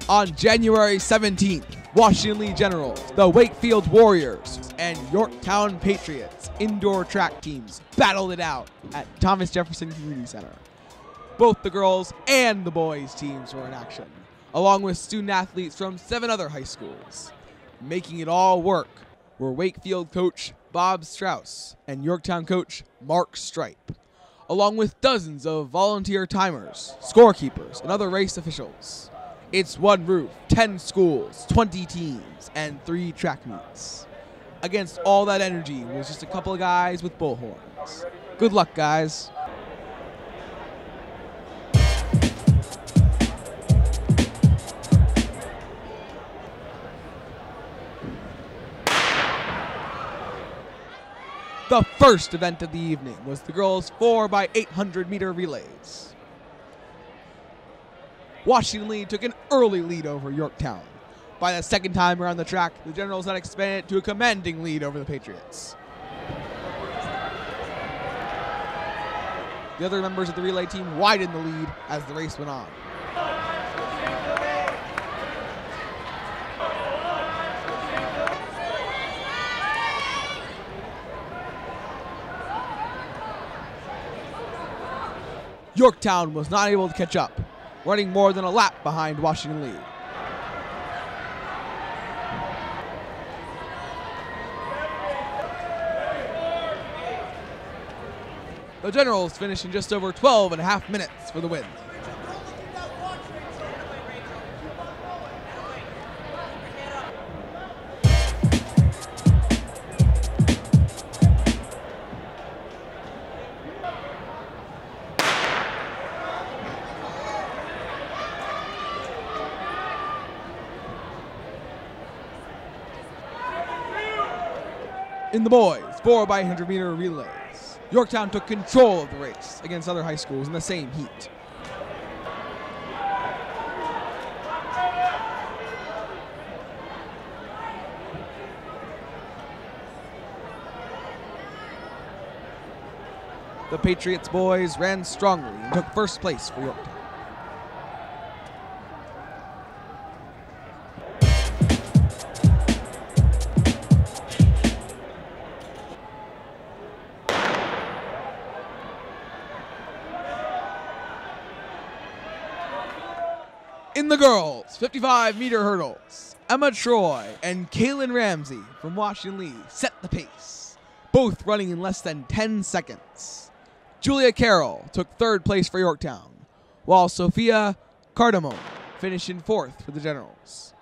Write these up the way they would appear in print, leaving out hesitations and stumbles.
On January 17th, Washington Lee Generals, the Wakefield Warriors, and Yorktown Patriots indoor track teams battled it out at Thomas Jefferson Community Center. Both the girls and the boys teams were in action, along with student athletes from 7 other high schools. Making it all work were Wakefield coach Bob Strauss and Yorktown coach Mark Stripe, along with dozens of volunteer timers, scorekeepers, and other race officials. It's one roof, 10 schools, 20 teams, and 3 track meets. Against all that energy was just a couple of guys with bullhorns. Good luck, guys. The first event of the evening was the girls' 4x800 meter relays. Washington Lee took an early lead over Yorktown. By the second time around the track, the Generals had expanded to a commanding lead over the Patriots. The other members of the relay team widened the lead as the race went on. Yorktown was not able to catch up, running more than a lap behind Washington Lee. The Generals finished in just over 12.5 minutes for the win. In the boys' 4x100 meter relays, Yorktown took control of the race against other high schools in the same heat. The Patriots boys ran strongly and took first place for Yorktown. In the girls' 55-meter hurdles, Emma Troy and Kaylin Ramsey from Washington Lee set the pace, both running in less than 10 seconds. Julia Carroll took third place for Yorktown, while Sophia Cardamone finished in fourth for the Generals.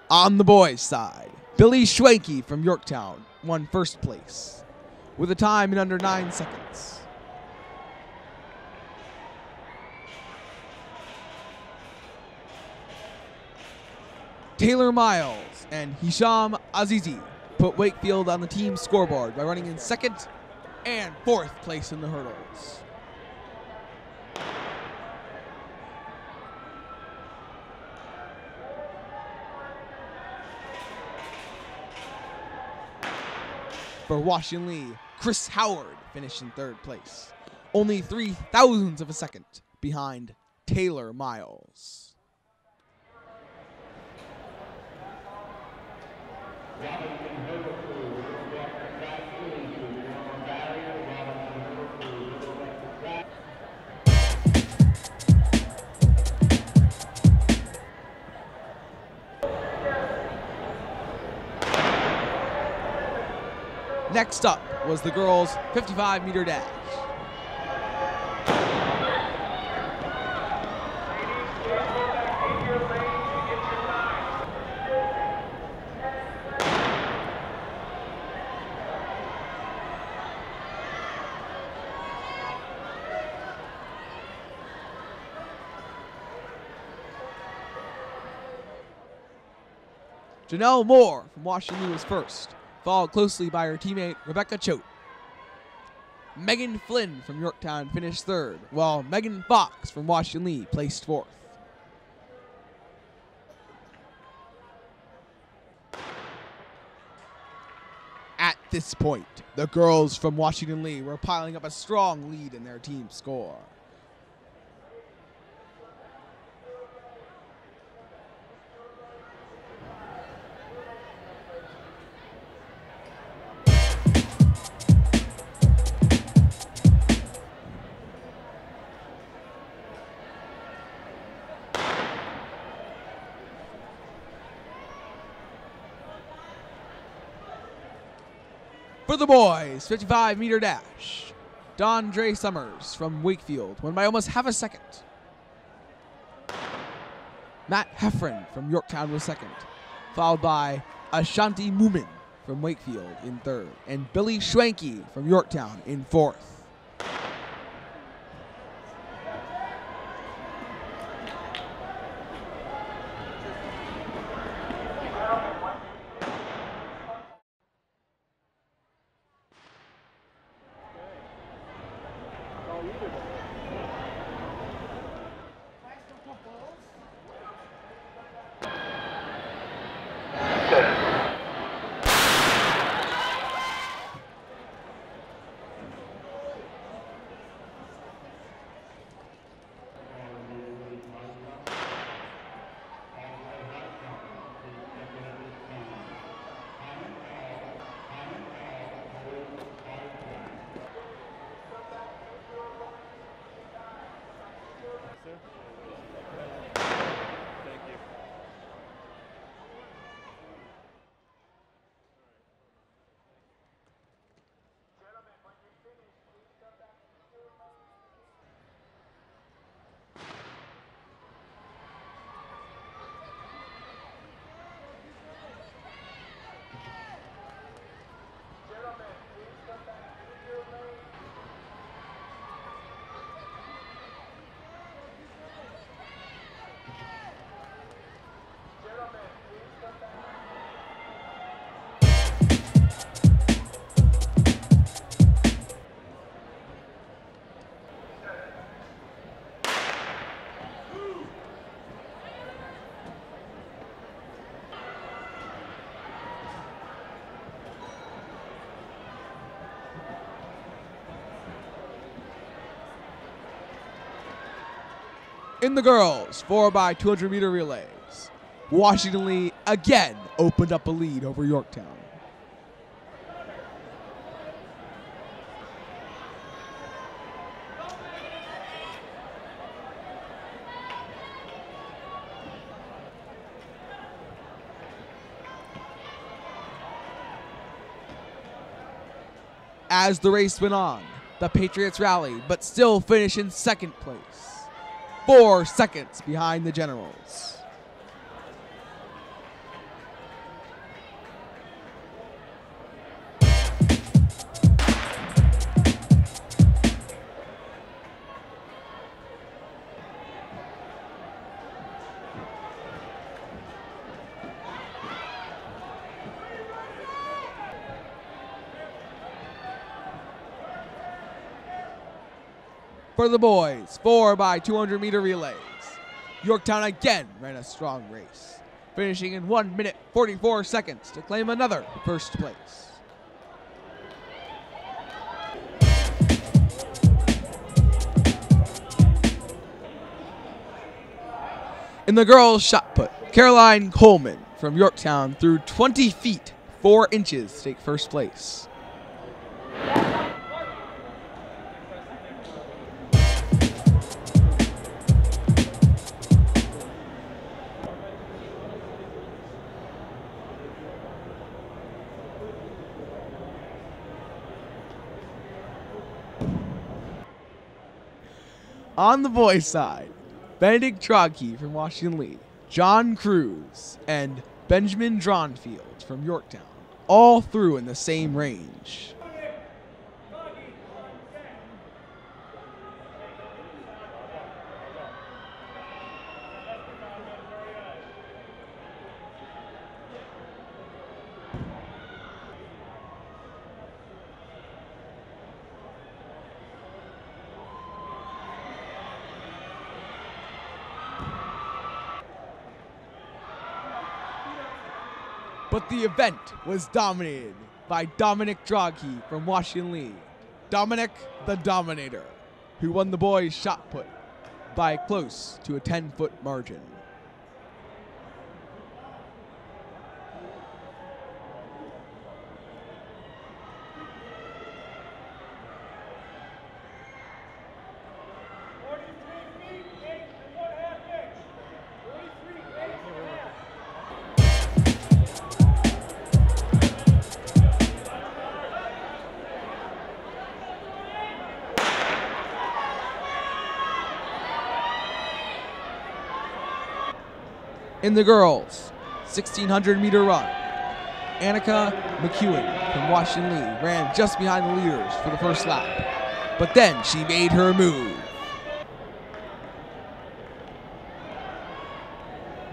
On the boys' side, Billy Schwanke from Yorktown won first place with a time in under 9 seconds. Taylor Miles and Hisham Azizi put Wakefield on the team scoreboard by running in second and fourth place in the hurdles. For Washington Lee, Chris Howard finished in third place. only 0.003 of a second behind Taylor Miles. Next up was the girls' 55-meter dash. Janelle Moore from Washington was first, followed closely by her teammate Rebecca Choate. Megan Flynn from Yorktown finished third, while Megan Fox from Washington Lee placed fourth. At this point, the girls from Washington Lee were piling up a strong lead in their team score. For the boys, 55-meter dash, Dondre Summers from Wakefield won by almost half a second. Matt Heffron from Yorktown was second, followed by Ashanti Moomin from Wakefield in third, and Billy Schwanke from Yorktown in fourth. In the girls' 4x200-meter relays, Washington Lee again opened up a lead over Yorktown. As the race went on, the Patriots rallied, but still finished in second place, 4 seconds behind the Generals. For the boys, 4x200-meter relays, Yorktown again ran a strong race, finishing in 1 minute 44 seconds to claim another first place. In the girls' shot put, Caroline Coleman from Yorktown threw 20 feet 4 inches to take first place. On the boys' side, Benedict Trogkey from Washington Lee, John Cruz, and Benjamin Dronfield from Yorktown all threw in the same range. But the event was dominated by Dominic Trogkey from Washington Lee, Dominic the Dominator, who won the boys' shot put by close to a 10-foot margin. In the girls' 1,600-meter run, Annika McEwen from Washington Lee ran just behind the leaders for the first lap, but then she made her move.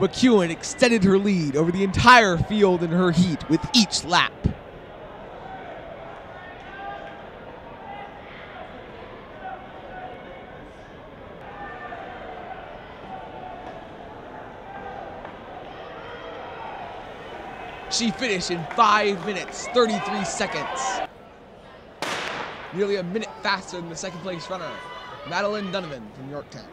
McEwen extended her lead over the entire field in her heat with each lap. She finished in 5 minutes, 33 seconds. Nearly a minute faster than the second place runner, Madeline Donovan from Yorktown.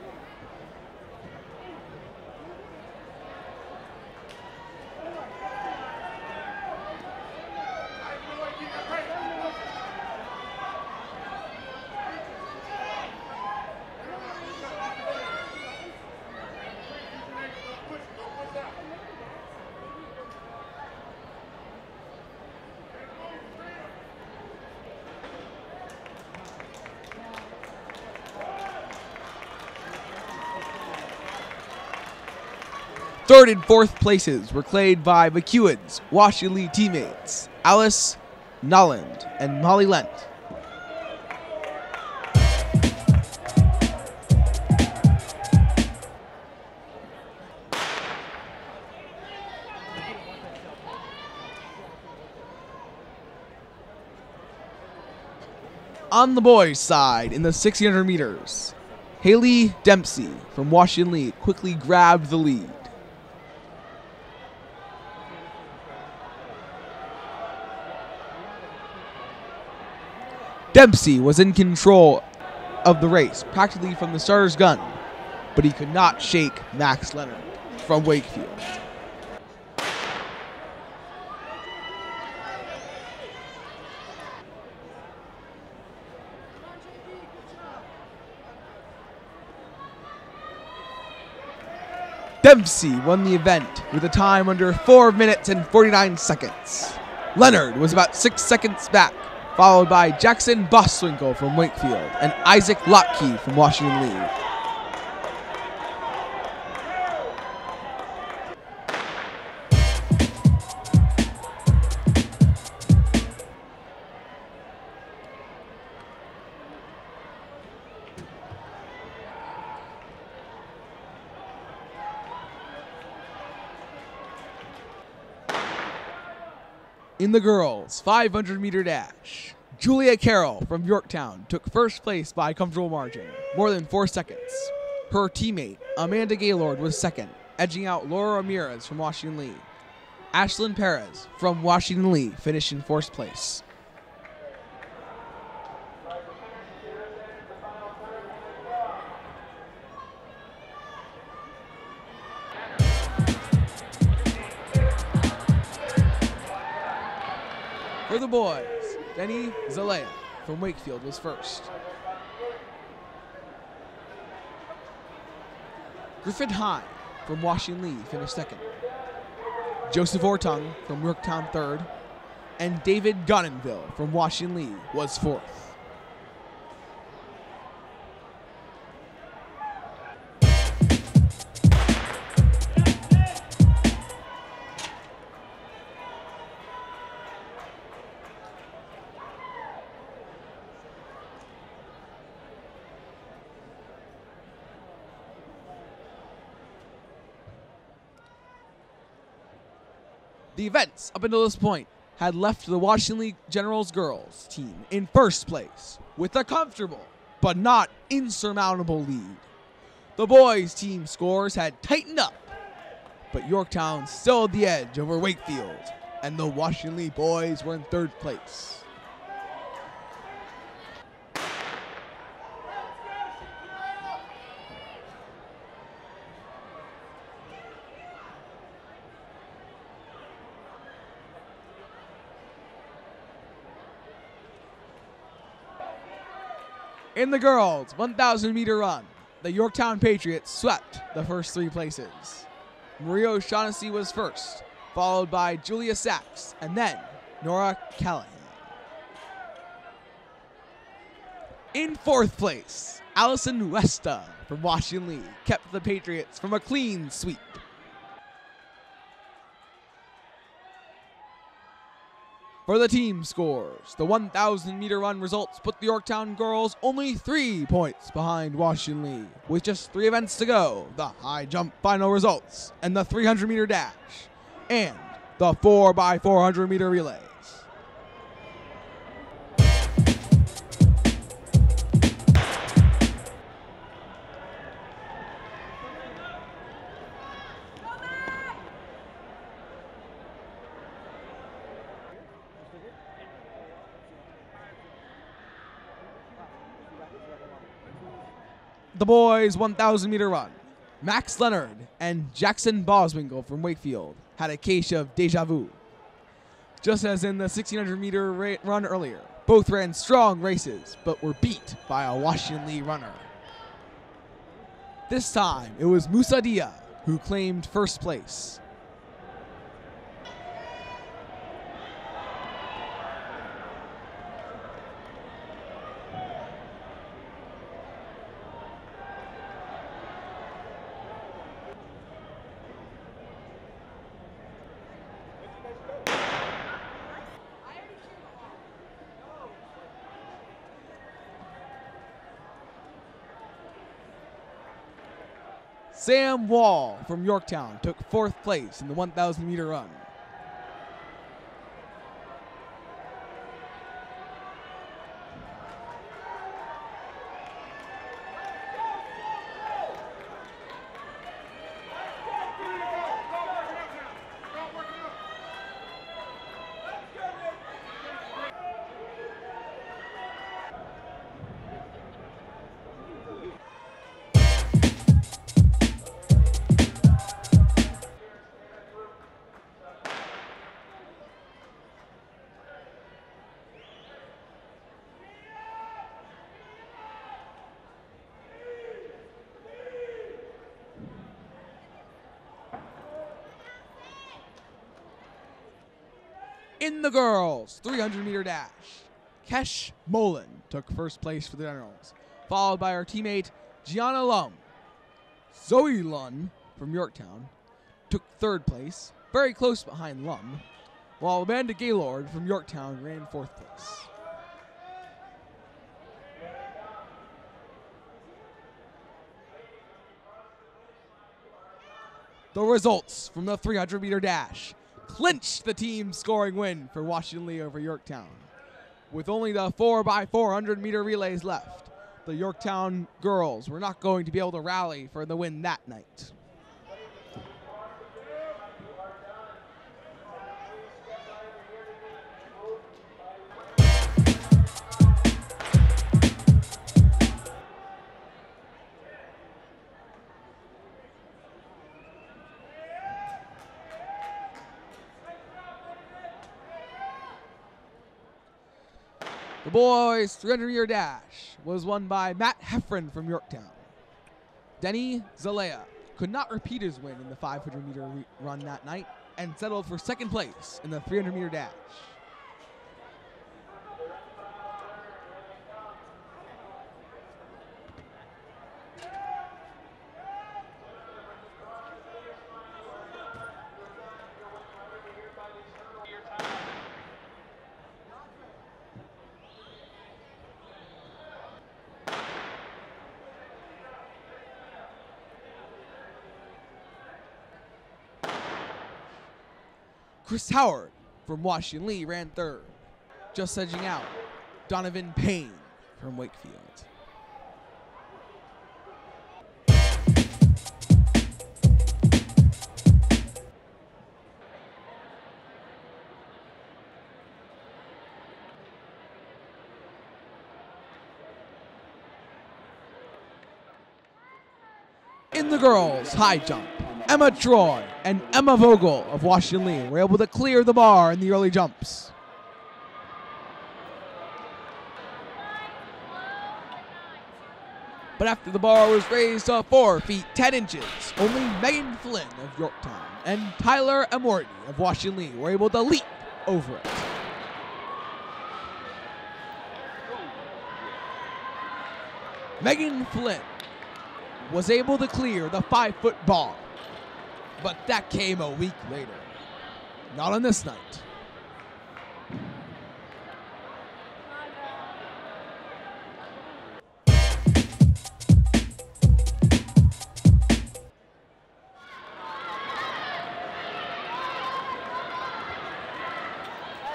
Third and fourth places were claimed by McEwen's Washington Lee teammates, Alice Nolland and Molly Lent. On the boys' side, in the 600 meters, Haley Dempsey from Washington Lee quickly grabbed the lead. Dempsey was in control of the race, practically from the starter's gun, but he could not shake Max Leonard from Wakefield. Dempsey won the event with a time under 4 minutes and 49 seconds. Leonard was about 6 seconds back, followed by Jackson Boswinkle from Wakefield and Isaac Lotkey from Washington Lee. In the girls' 500-meter dash, Julia Carroll from Yorktown took first place by a comfortable margin, more than 4 seconds. Her teammate, Amanda Gaylord, was second, edging out Laura Ramirez from Washington Lee. Ashlyn Perez from Washington Lee finished in fourth place. For the boys, Denny Zalea from Wakefield was first. Griffin High from Washington Lee finished second. Joseph Ortung from Yorktown third. And David Gonnenville from Washington Lee was fourth. The events up until this point had left the Washington Lee Generals girls team in first place with a comfortable but not insurmountable lead. The boys team scores had tightened up, but Yorktown still had the edge over Wakefield, and the Washington Lee boys were in third place. In the girls' 1,000-meter run, the Yorktown Patriots swept the first three places. Maria O'Shaughnessy was first, followed by Julia Sachs, and then Nora Callahan. In fourth place, Allison Westa from Washington Lee kept the Patriots from a clean sweep. For the team scores, the 1,000-meter run results put the Yorktown girls only 3 points behind Washington Lee. With just 3 events to go, the high jump final results, and the 300-meter dash, and the 4x400-meter relays. The boys' 1,000-meter run. Max Leonard and Jackson Boswinkel from Wakefield had a case of deja vu. Just as in the 1,600-meter run earlier, both ran strong races, but were beat by a Washington Lee runner. This time, it was Musa Dia who claimed first place. Sam Wall from Yorktown took fourth place in the 1,000-meter run. In the girls' 300-meter dash, Kesh Molan took first place for the Generals, followed by her teammate Gianna Lum. Zoe Lunn from Yorktown took third place, very close behind Lum, while Amanda Gaylord from Yorktown ran fourth place. The results from the 300-meter dash clinched the team scoring win for Washington Lee over Yorktown. With only the 4x400-meter relays left, the Yorktown girls were not going to be able to rally for the win that night. The boys' 300-meter dash was won by Matt Heffron from Yorktown. Denny Zalea could not repeat his win in the 500-meter run that night and settled for second place in the 300-meter dash. Chris Howard from Washington Lee ran third. Just edging out, Donovan Payne from Wakefield. In the girls' high jump, Emma Troy and Emma Vogel of Washington Lee were able to clear the bar in the early jumps. But after the bar was raised to 4 feet 10 inches, only Megan Flynn of Yorktown and Tyler Amorty of Washington Lee were able to leap over it. Megan Flynn was able to clear the 5-foot bar, but that came a week later. Not on this night.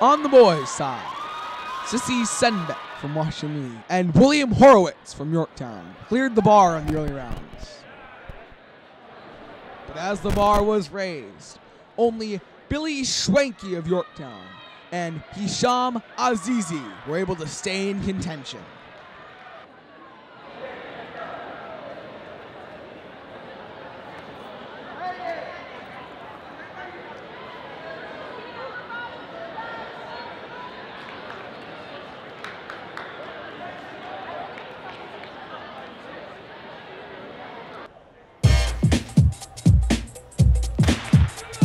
On the boys' side, Sissy Senbeck from Washington Lee and William Horowitz from Yorktown cleared the bar in the early rounds. But as the bar was raised, only Billy Schwenke of Yorktown and Hisham Azizi were able to stay in contention.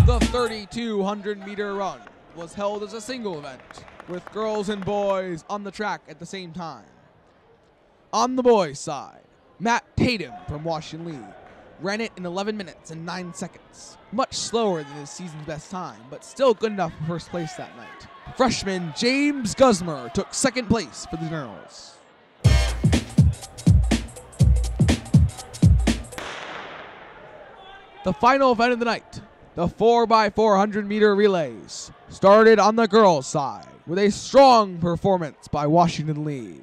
The 3,200-meter run was held as a single event, with girls and boys on the track at the same time. On the boys' side, Matt Tatum from Washington Lee ran it in 11 minutes and 9 seconds, much slower than his season's best time, but still good enough for first place that night. Freshman James Guzmer took second place for the girls. The final event of the night, the 4x400-meter relays, started on the girls' side with a strong performance by Washington Lee.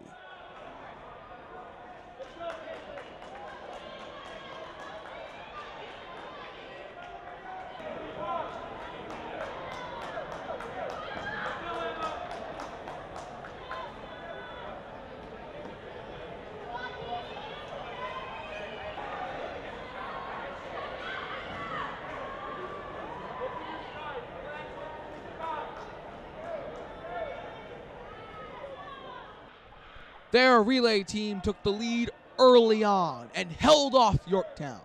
Their relay team took the lead early on and held off Yorktown,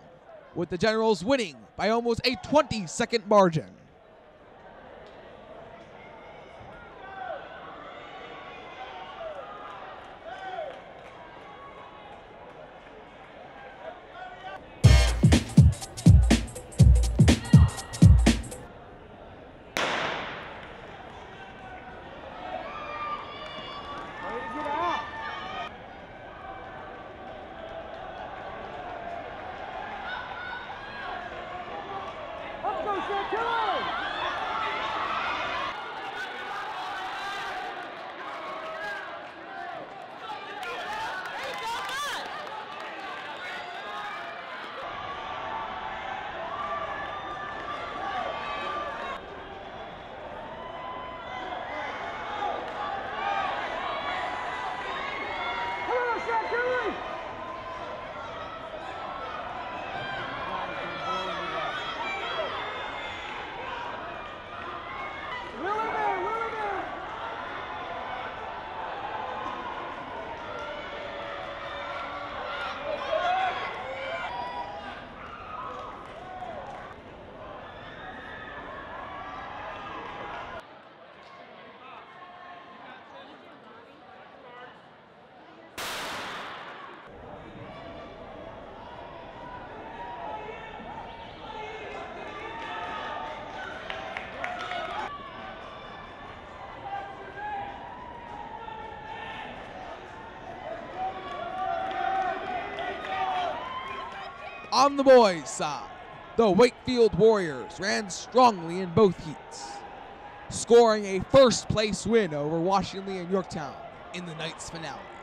with the Generals winning by almost a 20-second margin. On the boys' side, the Wakefield Warriors ran strongly in both heats, scoring a first-place win over Washington and Yorktown in the night's finale.